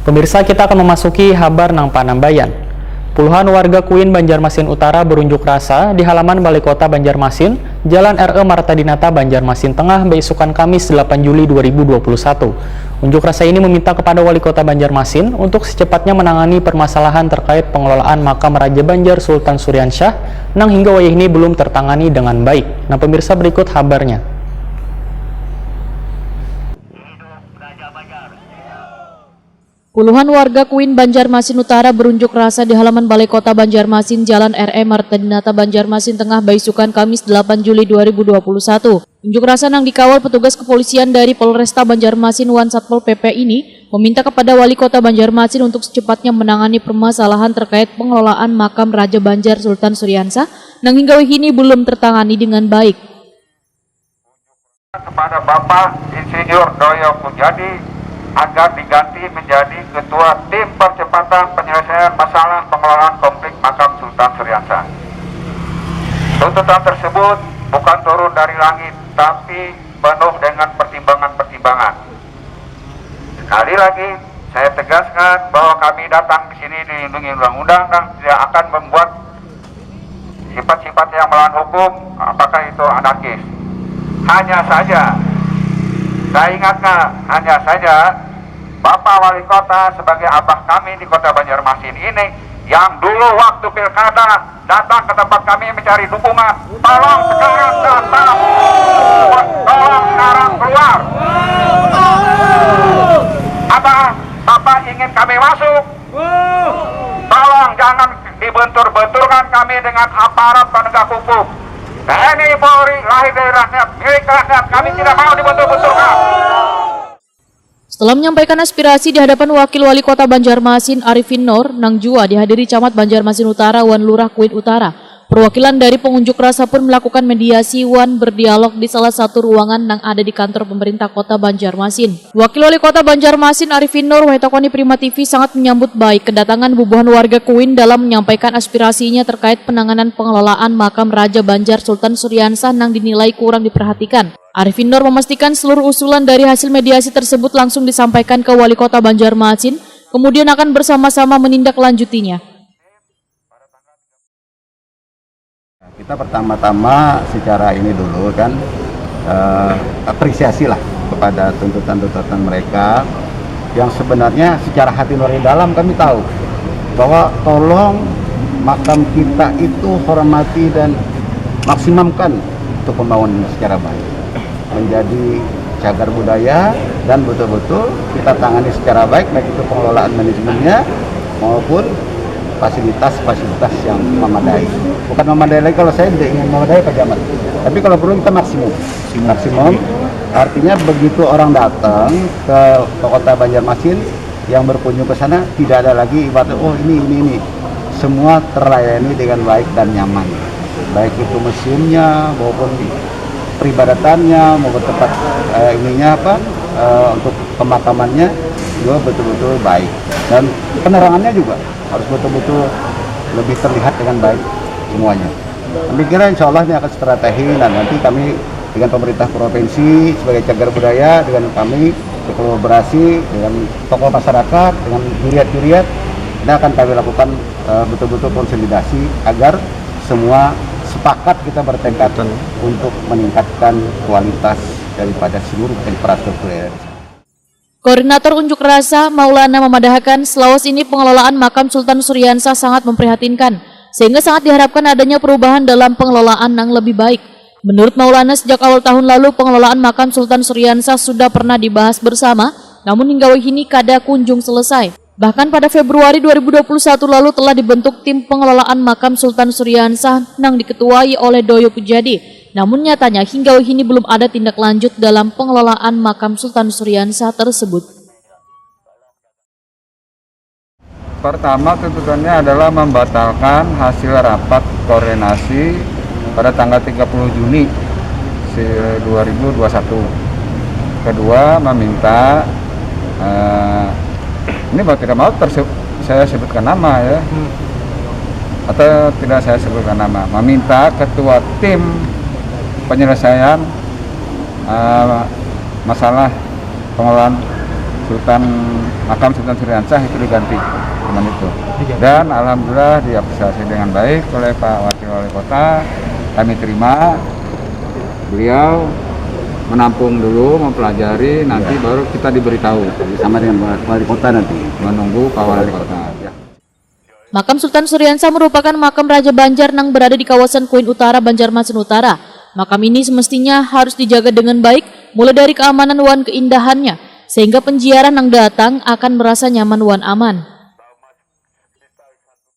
Pemirsa, kita akan memasuki Habar Nang Panambayan. Puluhan warga Kuin Banjarmasin Utara berunjuk rasa di halaman Balai Kota Banjarmasin, Jalan RE Marta Dinata, Banjarmasin Tengah, beisukan Kamis 8 Juli 2021. Unjuk rasa ini meminta kepada Wali Kota Banjarmasin untuk secepatnya menangani permasalahan terkait pengelolaan makam Raja Banjar Sultan Suryansyah, nang hingga wayah ini belum tertangani dengan baik. Nah pemirsa, berikut kabarnya. Puluhan warga Kuin Banjarmasin Utara berunjuk rasa di halaman Balai Kota Banjarmasin, Jalan RE Marta Dinata, Banjarmasin Tengah, beisukan Kamis 8 Juli 2021. Unjuk rasa yang dikawal petugas kepolisian dari Polresta Banjarmasin Wan Satpol PP ini meminta kepada Wali Kota Banjarmasin untuk secepatnya menangani permasalahan terkait pengelolaan makam Raja Banjar Sultan Suryansyah yang hingga kini belum tertangani dengan baik. Kepada Bapak Insinyur Doyo Pujadi agar diganti menjadi Ketua Tim Percepatan Penyelesaian Masalah Pengelolaan Konflik Makam Sultan Suryansyah. Tuntutan tersebut bukan turun dari langit, tapi penuh dengan pertimbangan-pertimbangan. Sekali lagi, saya tegaskan bahwa kami datang ke sini dilindungi undang-undang dan tidak akan membuat sifat-sifat yang melawan hukum, apakah itu anarkis. Hanya saja, saya ingatkan, hanya saja Bapak Wali Kota sebagai abah kami di Kota Banjarmasin ini yang dulu waktu pilkada datang ke tempat kami mencari dukungan, tolong sekarang datang, tolong sekarang keluar. Bapak ingin kami masuk, tolong jangan dibentur-benturkan kami dengan aparat penegak hukum. TNI Polri lahir dari rakyat, milik rakyat, kami tidak mau dibentur-benturkan. Setelah menyampaikan aspirasi di hadapan Wakil Wali Kota Banjarmasin Arifin Nur, nang jua dihadiri Camat Banjarmasin Utara Wan Lurah Kuin Utara. Perwakilan dari pengunjuk rasa pun melakukan mediasi wan berdialog di salah satu ruangan yang ada di kantor pemerintah Kota Banjarmasin. Wakil Wali Kota Banjarmasin Arifin Nur Waitokoni Prima TV sangat menyambut baik kedatangan bubuhan warga Kuin dalam menyampaikan aspirasinya terkait penanganan pengelolaan makam Raja Banjar Sultan Suryansyah yang dinilai kurang diperhatikan. Arifin Nur memastikan seluruh usulan dari hasil mediasi tersebut langsung disampaikan ke Wali Kota Banjarmasin, kemudian akan bersama-sama menindaklanjutinya. Kita pertama-tama secara ini dulu kan apresiasi lah kepada tuntutan-tuntutan mereka yang sebenarnya secara hati nurani dalam kami tahu bahwa tolong makam kita itu hormati dan maksimumkan untuk pembangunan secara baik, menjadi cagar budaya dan betul-betul kita tangani secara baik, baik itu pengelolaan manajemennya maupun fasilitas-fasilitas yang memadai. Bukan memadai lagi, kalau saya tidak ingin memadai Pak Camat, tapi kalau perlu kita maksimum. Artinya begitu orang datang ke Kota Banjarmasin yang berkunjung ke sana, tidak ada lagi ibarat oh ini. Semua terlayani dengan baik dan nyaman. Baik itu museumnya maupun peribadatannya maupun tempat untuk pemakamannya juga betul-betul baik. Dan penerangannya juga harus betul-betul lebih terlihat dengan baik semuanya. Kami kira insya Allah ini akan strategi dan nanti kami dengan pemerintah provinsi sebagai cagar budaya dengan kami berkolaborasi dengan tokoh masyarakat, dengan juriat-juriat, ini akan kami lakukan betul-betul konsolidasi agar semua sepakat kita bertekad untuk meningkatkan kualitas daripada seluruh infrastruktur. Koordinator unjuk rasa Maulana memadahkan selawas ini pengelolaan makam Sultan Suryansyah sangat memprihatinkan, sehingga sangat diharapkan adanya perubahan dalam pengelolaan yang lebih baik. Menurut Maulana, sejak awal tahun lalu pengelolaan makam Sultan Suryansyah sudah pernah dibahas bersama, namun hingga kini kada kunjung selesai. Bahkan pada Februari 2021 lalu telah dibentuk tim pengelolaan makam Sultan Suryansyah yang diketuai oleh Doyo Pujadi. Namun nyatanya hingga kini belum ada tindak lanjut dalam pengelolaan makam Sultan Suryansyah tersebut. Pertama, tuntutannya adalah membatalkan hasil rapat koordinasi pada tanggal 30 Juni 2021. Kedua, meminta ini mau tidak mau saya sebutkan nama ya, atau tidak saya sebutkan nama, meminta ketua tim penyelesaian masalah pengelolaan makam Sultan Sriansah itu diganti dengan itu. Dan alhamdulillah diapresiasi dengan baik oleh Pak Wakil Wali Kota. Kami terima, beliau menampung dulu, mempelajari, nanti baru kita diberitahu Sama dengan wali kota nanti. menunggu Pak Wali Kota. Makam Sultan Sriansah merupakan makam Raja Banjar yang berada di kawasan Kuin Utara, Banjarmasin Utara. Makam ini semestinya harus dijaga dengan baik, mulai dari keamanan wan keindahannya, sehingga penziarah yang datang akan merasa nyaman wan aman.